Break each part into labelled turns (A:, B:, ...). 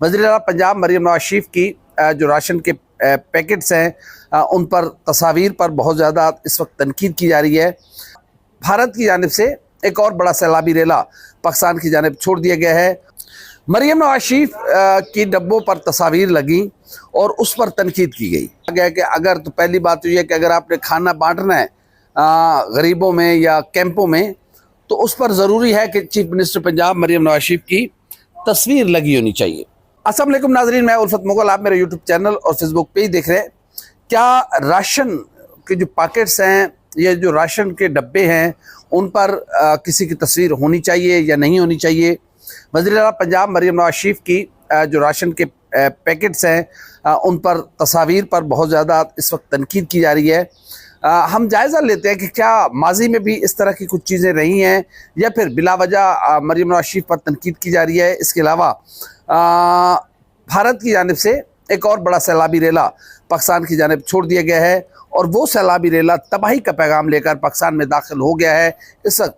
A: वज़ीर आला पंजाब मरियम नवाज शरीफ की जो राशन के पैकेट्स हैं उन पर तस्वीर पर बहुत ज़्यादा इस वक्त तनकीद की जा रही है। भारत की जानिब से एक और बड़ा सैलाबी रेला पाकिस्तान की जानिब छोड़ दिया गया है। मरियम नवाज शरीफ की डब्बों पर तस्वीर लगी और उस पर तनकीद की गई। गया कि अगर तो पहली बात तो ये है कि अगर आपने खाना बांटना है गरीबों में या कैंपों में, तो उस पर ज़रूरी है कि चीफ मिनिस्टर पंजाब मरियम नवाज शरीफ की तस्वीर लगी होनी चाहिए। अस्सलाम वालेकुम नाज़रीन, मैं उल्फत मुगल, आप मेरे यूट्यूब चैनल और फेसबुक पेज देख रहे हैं। क्या राशन के जो पैकेट्स हैं, ये जो राशन के डब्बे हैं, उन पर किसी की तस्वीर होनी चाहिए या नहीं होनी चाहिए? वज़ीर आला पंजाब मरियम नवाज शरीफ की जो राशन के पैकेट्स हैं उन पर तस्वीर पर बहुत ज़्यादा इस वक्त तनकीद की जा रही है। हम जायज़ा लेते हैं कि क्या माजी में भी इस तरह की कुछ चीज़ें रही हैं या फिर बिला वजह मरियम नवाज शरीफ पर तनकीद की जा रही है। इसके अलावा भारत की जानिब से एक और बड़ा सैलाबी रेला पाकिस्तान की जानिब छोड़ दिया गया है और वो सैलाबी रेला तबाही का पैगाम लेकर पाकिस्तान में दाखिल हो गया है। इस वक्त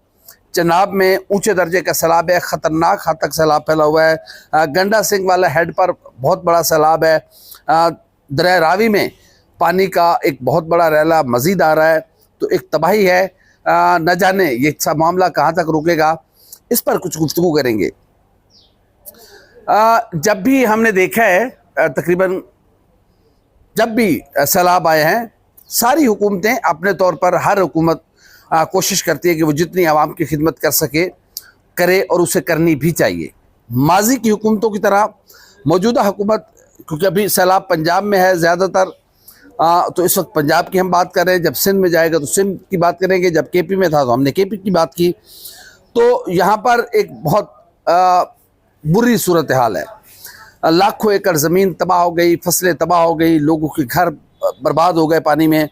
A: चनाब में ऊंचे दर्जे का सैलाब है, ख़तरनाक हद तक सैलाब फैला हुआ है। गंडा सिंह वाला हेड पर बहुत बड़ा सैलाब है। दरिया रावी में पानी का एक बहुत बड़ा रैला मज़ीद आ रहा है, तो एक तबाही है। न जाने ये सब मामला कहाँ तक रुकेगा, इस पर कुछ गुफ्तगू करेंगे। जब भी हमने देखा है तकरीबन जब भी सैलाब आए हैं, सारी हुकूमतें अपने तौर पर, हर हुकूमत कोशिश करती है कि वो जितनी आवाम की खिदमत कर सके करे, और उसे करनी भी चाहिए। माजी की हुकूमतों की तरह मौजूदा हुकूमत, क्योंकि अभी सैलाब पंजाब में है ज़्यादातर, तो इस वक्त पंजाब की हम बात कर रहे हैं। जब सिंध में जाएगा तो सिंध की बात करेंगे, जब केपी में था तो हमने केपी की बात की। तो यहाँ पर एक बहुत बुरी सूरत हाल है। लाखों एकड़ ज़मीन तबाह हो गई, फसलें तबाह हो गई, लोगों के घर बर्बाद हो गए पानी में।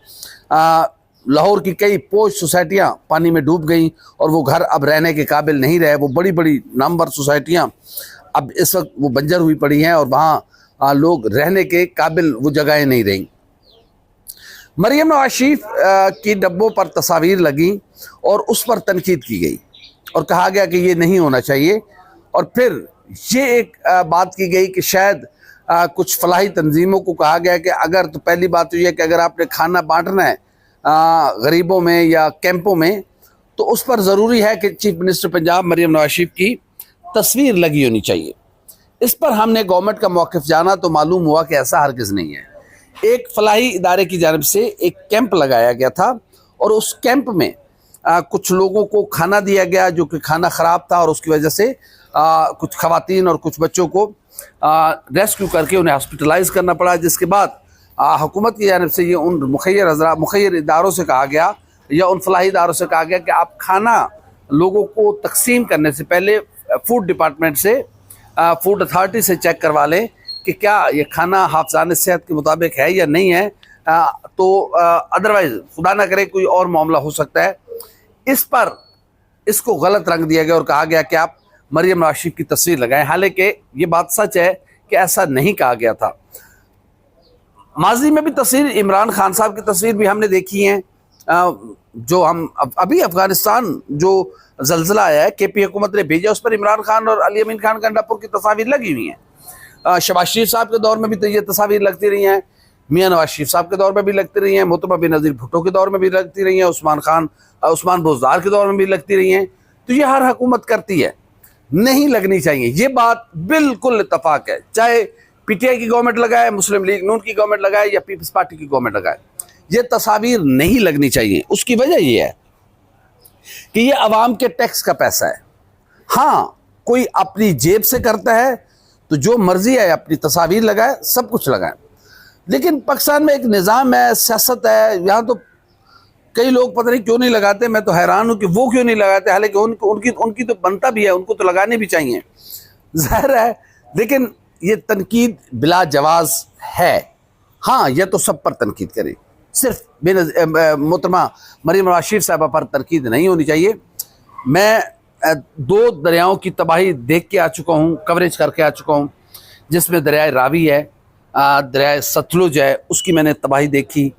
A: लाहौर की कई पोश सोसाइटियाँ पानी में डूब गई और वो घर अब रहने के काबिल नहीं रहे। वो बड़ी बड़ी नामवर सोसाइटियाँ अब इस वक्त वो बंजर हुई पड़ी हैं और वहाँ लोग रहने के काबिल वो जगहें नहीं रहीं। मरियम नवाज शरीफ की डब्बों पर तस्वीर लगी और उस पर तनकीद की गई और कहा गया कि ये नहीं होना चाहिए। और फिर ये एक बात की गई कि शायद कुछ फलाही तंजीमों को कहा गया कि अगर तो पहली बात तो ये है कि अगर आपने खाना बांटना है गरीबों में या कैंपों में, तो उस पर ज़रूरी है कि चीफ मिनिस्टर पंजाब मरियम नवाज शरीफ की तस्वीर लगी होनी चाहिए। इस पर हमने गवर्नमेंट का मौक़िफ़ जाना तो मालूम हुआ कि ऐसा हरगिज़ नहीं है। एक फलाही इदारे की जानिब से एक कैंप लगाया गया था और उस कैंप में कुछ लोगों को खाना दिया गया जो कि खाना ख़राब था, और उसकी वजह से कुछ ख़वातीन और कुछ बच्चों को रेस्क्यू करके उन्हें हॉस्पिटलाइज़ करना पड़ा। जिसके बाद हुकूमत की जानिब से ये उन मुखैर इदारों से कहा गया या उन फलाही इदारों से कहा गया कि आप खाना लोगों को तकसीम करने से पहले फूड डिपार्टमेंट से, फूड अथॉरिटी से चेक करवा लें कि क्या ये खाना हाफ़िज़ान सेहत के मुताबिक है या नहीं है। तो अदरवाइज़ खुदा ना करे कोई और मामला हो सकता है। इस पर इसको गलत रंग दिया गया और कहा गया कि आप मरियम नवाज शरीफ की तस्वीर लगाएं। हालांकि ये बात सच है कि ऐसा नहीं कहा गया था। माजी में भी तस्वीर, इमरान खान साहब की तस्वीर भी हमने देखी है। जो हम अभी अफगानिस्तान जो जल्जला आया है, केपी हुकूमत ने भेजा, उस पर इमरान खान और अली अमीन खान गंडापुर की तस्वीर लगी हुई हैं। शहबाज शरीफ साहब के दौर में भी तो ये तस्वीर लगती रही हैं, मियाँ नवाज शरीफ साहब के दौर में भी लगती रही हैं, मोहतरमा बेनज़ीर भुट्टो के दौर में भी लगती रही हैं, उस्मान बोजदार के दौर में भी लगती रही हैं। तो ये हर हुकूमत करती है, नहीं लगनी चाहिए। ये बात बिल्कुल इत्तफाक है, चाहे पीटीआई की गवर्नमेंट लगाए, मुस्लिम लीग नून की गवर्नमेंट लगाए या पीपल्स पार्टी की गवर्नमेंट लगाए, ये तस्वीर नहीं लगनी चाहिए। उसकी वजह ये है कि ये अवाम के टैक्स का पैसा है। हाँ, कोई अपनी जेब से करता है तो जो मर्जी है अपनी तस्वीर लगाए, सब कुछ लगाए, लेकिन पाकिस्तान में एक निज़ाम है, सियासत है। यहाँ तो कई लोग पता नहीं क्यों नहीं लगाते। मैं तो हैरान हूँ कि वो क्यों नहीं लगाते, हालांकि उनकी तो बनता भी है, उनको तो लगाने भी चाहिए, ज़ाहिर है। लेकिन ये तनकीद बिला जवाज़ है। हाँ, यह तो सब पर तनकीद करे, सिर्फ मोहतरमा मरियम नवाज शरीफ साहबा पर तनकीद नहीं होनी चाहिए। मैं 2 दरियाओं की तबाही देख के आ चुका हूँ, कवरेज करके आ चुका हूँ, जिसमें दरियाए रावी है, दरियाए सतलुज है, उसकी मैंने तबाही देखी,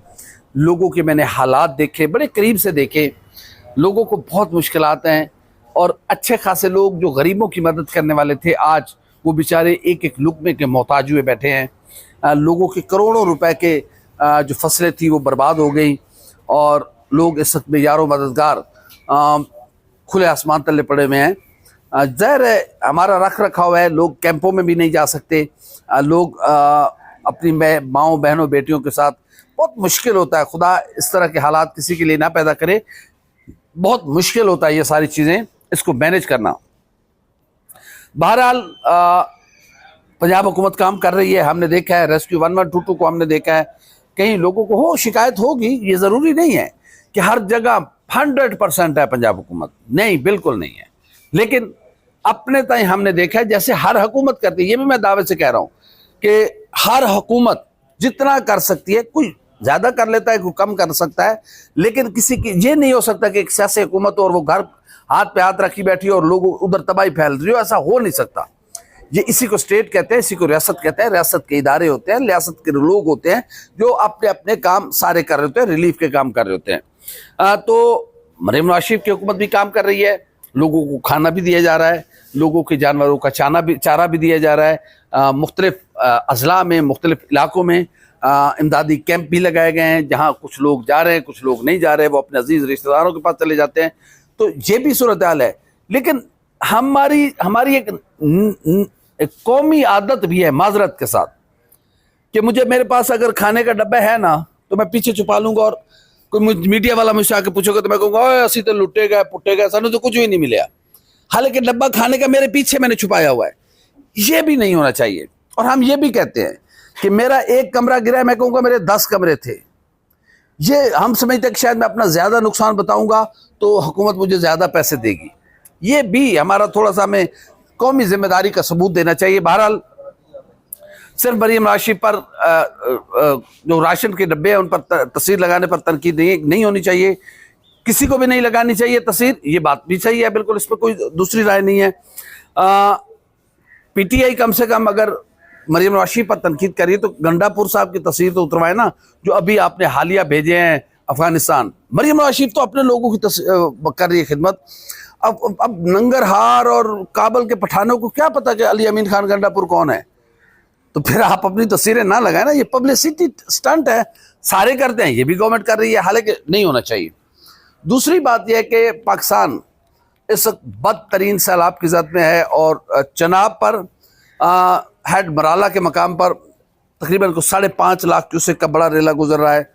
A: लोगों के मैंने हालात देखे, बड़े करीब से देखे। लोगों को बहुत मुश्किलात हैं और अच्छे खासे लोग जो गरीबों की मदद करने वाले थे, आज वो बेचारे एक एक लुक़मे के मोहताज हुए बैठे हैं। लोगों के करोड़ों रुपए के जो फसलें थी वो बर्बाद हो गई और लोग इस वक्त में यारो मददगार खुले आसमान तले पड़े हुए हैं। ज़ाहिर है हमारा रख रखाव है, लोग कैंपों में भी नहीं जा सकते, लोग अपनी माँओं बहनों बेटियों के साथ बहुत मुश्किल होता है। खुदा इस तरह के हालात किसी के लिए ना पैदा करे, बहुत मुश्किल होता है ये सारी चीज़ें इसको मैनेज करना। बहरहाल पंजाब हुकूमत काम कर रही है, हमने देखा है रेस्क्यू 1122 को हमने देखा है। कई लोगों को हो शिकायत होगी, ये ज़रूरी नहीं है कि हर जगह 100% है पंजाब हुकूमत, नहीं बिल्कुल नहीं है, लेकिन अपने ताई हमने देखा है जैसे हर हुकूमत करती है। ये भी मैं दावे से कह रहा हूँ कि हर हुकूमत जितना कर सकती है, कोई ज़्यादा कर लेता है कोई कम कर सकता है, लेकिन किसी की ये नहीं हो सकता कि एक सियासी हुकूमत और वो घर हाथ पे हाथ रखी बैठी हो और लोग उधर तबाही फैल रही हो, ऐसा हो नहीं सकता। ये इसी को स्टेट कहते हैं, इसी को रियासत कहते हैं। रियासत के इदारे होते हैं, रियासत के लोग होते हैं जो अपने अपने काम सारे कर रहे होते हैं, रिलीफ के काम कर रहे होते हैं। तो मरीम नवाज शरीफ की हुकूमत भी काम कर रही है, लोगों को खाना भी दिया जा रहा है, लोगों के जानवरों का चारा भी दिया जा रहा है। मुख्तलिफ अजला में मुख्तलिफ इलाकों में इमदादी कैंप भी लगाए गए हैं जहाँ कुछ लोग जा रहे हैं, कुछ लोग नहीं जा रहे, वो अपने अजीज़ रिश्तेदारों के पास चले जाते हैं। तो ये भी सूरत हाल है, लेकिन हमारी एक कौमी आदत भी है माजरत के साथ कि मेरे पास अगर खाने का डब्बा है ना तो मैं पीछे छुपा लूँगा, और कोई मीडिया वाला मुझसे आके पूछोगे तो मैं कहूँगा असी तो लुटे गए पुट्टे गए, सानू तो कुछ भी नहीं मिला, हालांकि डब्बा खाने का मेरे पीछे मैंने छुपाया हुआ है। ये भी नहीं होना चाहिए। और हम ये भी कहते हैं कि मेरा एक कमरा गिरा है, मैं कहूँगा मेरे 10 कमरे थे। ये हम समझते हैं कि शायद मैं अपना ज़्यादा नुकसान बताऊँगा तो हुकूमत मुझे ज़्यादा पैसे देगी। ये भी हमारा थोड़ा सा हमें कौमी जिम्मेदारी का सबूत देना चाहिए। बहरहाल सिर्फ मरीम नवाज शरीफ पर जो राशन के डब्बे हैं उन पर तस्वीर लगाने पर तनकीद नहीं होनी चाहिए, किसी को भी नहीं लगानी चाहिए तस्वीर, ये बात भी सही है बिल्कुल, इस पर कोई दूसरी राय नहीं है। पीटीआई कम से कम अगर मरीम नवाज शरीफ पर तनकीद करिए तो गंडापुर साहब की तस्वीर तो उतरवाए ना, जो अभी आपने हालिया भेजे हैं अफगानिस्तान। मरीम नवाज शरीफ तो अपने लोगों की कर रही है खिदमत। अब नंगरहार और काबल के पठानों को क्या पता कि अली अमीन खान गंडापुर कौन है, तो फिर आप अपनी तस्वीरें ना लगाए ना, ये पब्लिसिटी स्टंट है, सारे करते हैं, ये भी गवर्नमेंट कर रही है, हालांकि नहीं होना चाहिए। दूसरी बात यह है कि पाकिस्तान इस वक्त बदतरीन सैलाब की जद में है और चनाब पर हेड मराला के मकाम पर तकरीबन 5.5 लाख क्यूसेक का बड़ा रेला गुजर रहा है।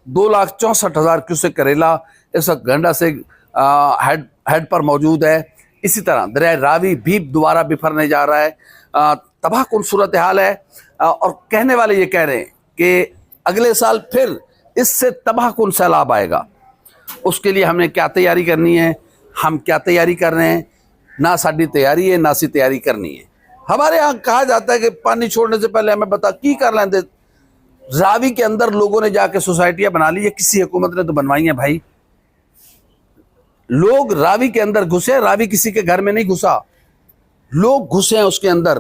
A: 2,64,000 क्यूसेक का रेला इस वक्त गंडा से हेड पर मौजूद है। इसी तरह दरिया रावी भी दोबारा बिफरने जा रहा है, तबाहकुन सूरत हाल है। और कहने वाले ये कह रहे हैं कि अगले साल फिर इससे तबाहकुन सैलाब आएगा। उसके लिए हमने क्या तैयारी करनी है, हम क्या तैयारी कर रहे हैं, ना साड़ी तैयारी है ना सी तैयारी करनी है। हमारे यहाँ कहा जाता है कि पानी छोड़ने से पहले हमें बता की कर लेंगे। रावी के अंदर लोगों ने जाके सोसाइटियां बना ली है, किसी हुकूमत ने तो बनवाई है भाई। लोग रावी के अंदर घुसे, रावी किसी के घर में नहीं घुसा, लोग घुसे हैं उसके अंदर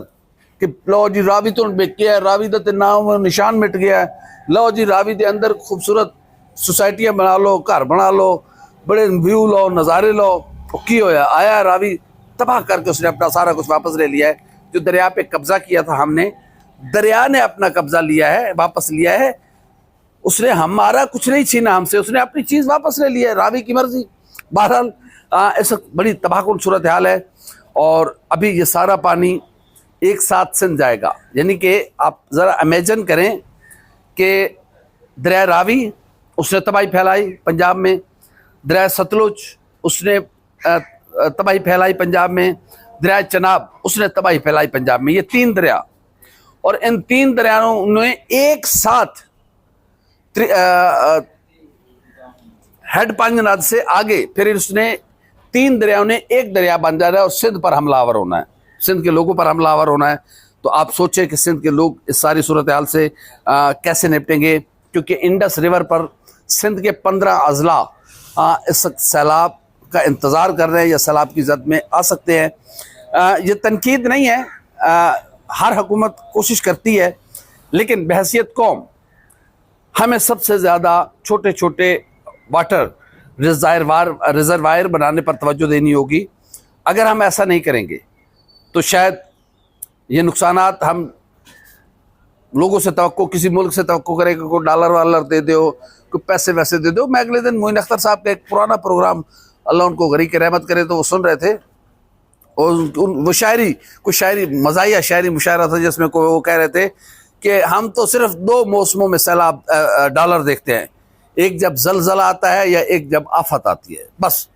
A: कि लो जी रावी तो बिक गया है, रावी का नाम निशान मिट गया है, लो जी रावी के अंदर खूबसूरत सोसाइटियां बना लो, घर बना लो, बड़े व्यू लो, नज़ारे लो। की होया आया रावी तबाह करके उसने अपना सारा कुछ वापस ले लिया है। जो दरिया पे कब्जा किया था हमने, दरिया ने अपना कब्जा लिया है, वापस लिया है। उसने हमारा कुछ नहीं छीना हमसे, उसने अपनी चीज़ वापस ले लिया है, रावी की मर्जी। बहरहाल ऐसा बड़ी तबाहकुन सूरत हाल है और अभी ये सारा पानी एक साथ सिंध जाएगा। यानी कि आप ज़रा इमेजिन करें कि दरिया रावी उसने तबाही फैलाई पंजाब में, दरिया सतलुज उसने तबाही फैलाई पंजाब में, दरिया चनाब उसने तबाही फैलाई पंजाब में। ये 3 दरिया, और इन 3 दरियाओं ने एक साथ हेड पांजनाद से आगे फिर उसने 3 दरियाओं ने एक दरिया बन जाना है और सिंध पर हमलावर होना है, सिंध के लोगों पर हमलावर होना है। तो आप सोचें कि सिंध के लोग इस सारी सूरत हाल से कैसे निपटेंगे, क्योंकि इंडस रिवर पर सिंध के 15 अजला इस सैलाब का इंतज़ार कर रहे हैं या सैलाब की जद में आ सकते हैं। ये तनकीद नहीं है, हर हुकूमत कोशिश करती है, लेकिन बहैसियत कौम हमें सबसे ज़्यादा छोटे छोटे वाटर रिजर्वायर बनाने पर तवज्जो देनी होगी। अगर हम ऐसा नहीं करेंगे तो शायद یہ نقصانات ہم لوگوں سے توقع، کسی ملک سے توقع کرے کہ کوئی ڈالر والر دے دو، کوئی پیسے ویسے دے دو. میں اگلے دن معین اختر صاحب کا ایک پرانا پروگرام، اللہ ان کو غریق رحمت کرے، تو وہ سن رہے تھے، اور وہ شاعری مزاحیہ شاعری مشاعرہ تھا جس میں وہ کہہ رہے تھے کہ ہم تو صرف 2 موسموں میں سیلاب ڈالر دیکھتے ہیں، ایک جب زلزلہ آتا ہے یا ایک جب آفت آتی ہے، بس.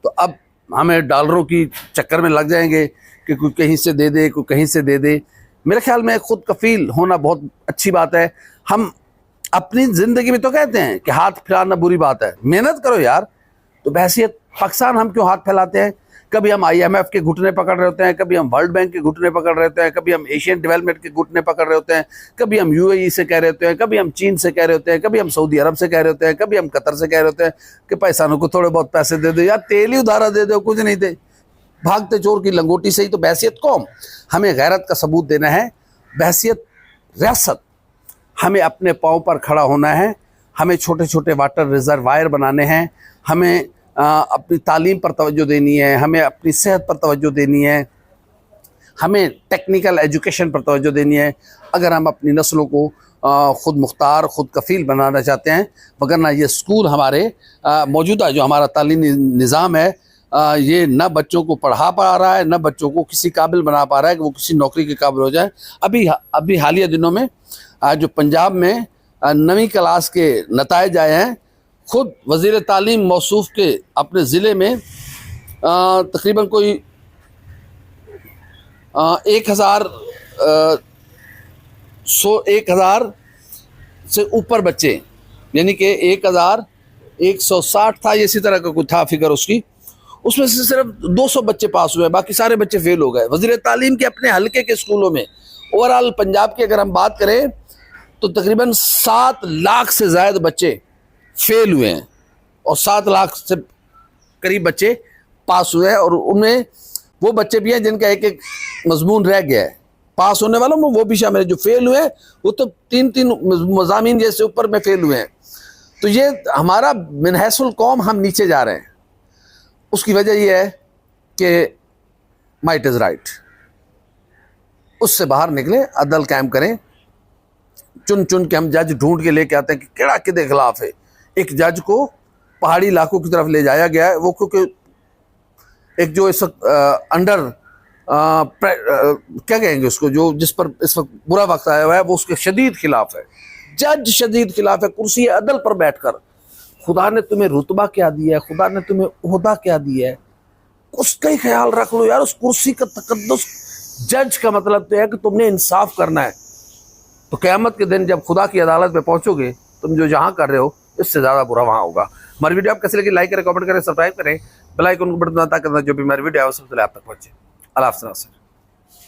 A: تو اب ہمیں ڈالروں کی چکر میں لگ جائیں گے کہ کوئی کہیں سے دے دے، کوئی کہیں سے دے دے. میرے خیال میں خود کفیل ہونا بہت اچھی بات ہے. ہم اپنی زندگی میں تو کہتے ہیں کہ ہاتھ پھیلانا بری بات ہے، محنت کرو یار. تو بحیثیت پاکستان ہم کیوں ہاتھ پھیلاتے ہیں؟ کبھی ہم IMF کے گھٹنے پکڑ رہے ہوتے ہیں، کبھی ہم ورلڈ بینک کے گھٹنے پکڑ رہے ہوتے ہیں، کبھی ہم ایشین ڈیولپمنٹ کے گھٹنے پکڑ رہے ہوتے ہیں، کبھی ہم UAE سے کہہ رہے ہوتے ہیں، کبھی ہم چین سے کہہ رہے ہوتے ہیں، کبھی ہم سعودی عرب سے کہہ رہے ہوتے ہیں، کبھی ہم قطر سے کہہ رہے ہوتے ہیں کہ پاکستانوں کو تھوڑے بہت پیسے دے دو یار، تیل ہی ادھارا دے دو، کچھ نہیں دے، بھاگتے چور کی لنگوٹی سے ہی. تو بحیثیت قوم ہمیں غیرت کا ثبوت دینا ہے، بحیثیت ریاست ہمیں اپنے پاؤں پر کھڑا ہونا ہے. ہمیں چھوٹے چھوٹے واٹر ریزروائر بنانے ہیں، ہمیں اپنی تعلیم پر توجہ دینی ہے، ہمیں اپنی صحت پر توجہ دینی ہے، ہمیں ٹیکنیکل ایجوکیشن پر توجہ دینی ہے، اگر ہم اپنی نسلوں کو خود مختار، خود کفیل بنانا چاہتے ہیں. وگرنہ یہ اسکول ہمارے موجودہ جو ہمارا تعلیمی نظام ہے، یہ نہ بچوں کو پڑھا پا رہا ہے، نہ بچوں کو کسی قابل بنا پا رہا ہے کہ وہ کسی نوکری کے قابل ہو جائیں. ابھی حالیہ دنوں میں جو پنجاب میں 9ویں کلاس کے نتائج آئے ہیں، خود وزیر تعلیم موصوف کے اپنے ضلع میں تقریباً کوئی 1000 سے اوپر بچے، یعنی کہ 1160 تھا، اسی طرح کا کوئی تھا فگر اس کی، اس میں سے صرف 200 بچے پاس ہوئے، باقی سارے بچے فیل ہو گئے. وزیر تعلیم کے اپنے حلقے کے اسکولوں میں اوورآل پنجاب کی اگر ہم بات کریں تو تقریباً 7 لاکھ سے زائد بچے فیل ہوئے ہیں، اور 7 لاکھ سے قریب بچے پاس ہوئے ہیں. اور ان میں وہ بچے بھی ہیں جن کا ایک مضمون رہ گیا ہے. پاس ہونے والوں میں وہ بھی شامل ہیں، جو فیل ہوئے ہیں وہ تو 3 مضامین جیسے اوپر میں فیل ہوئے ہیں. تو یہ ہمارا من حیث القوم ہم نیچے جا رہے ہیں. اس کی وجہ یہ ہے کہ مائٹ از رائٹ، اس سے باہر نکلیں، عدل قائم کریں. چن کے ہم جج ڈھونڈ کے لے کے آتے ہیں کہ کیڑا کدے خلاف ہے. ایک جج کو پہاڑی علاقوں کی طرف لے جایا گیا ہے، وہ کیونکہ ایک جو اس وقت انڈر کیا کہیں گے اس کو، جو جس پر اس وقت برا وقت آیا ہوا ہے، وہ اس کے شدید خلاف ہے. جج شدید خلاف ہے، کرسی عدل پر بیٹھ کر. خدا نے تمہیں رتبہ کیا دیا ہے، خدا نے تمہیں عہدہ کیا دیا ہے، اس کا ہی خیال رکھ لو یار. اس کرسی کا تقدس، جج کا مطلب تو ہے کہ تم نے انصاف کرنا ہے. تو قیامت کے دن جب خدا کی عدالت پہ پہنچو گے، تم جو جہاں کر رہے ہو اس سے زیادہ برا وہاں ہوگا. ہماری ویڈیو آپ کیسے لگی؟ لائک کریں، کمنٹ کریں، سبسکرائب کریں، بیل آئیکن کو بٹن دبائیں تاکہ جو بھی ہماری ویڈیو ہے وہ سب سے پہلے آپ تک پہنچے. اللہ حافظ.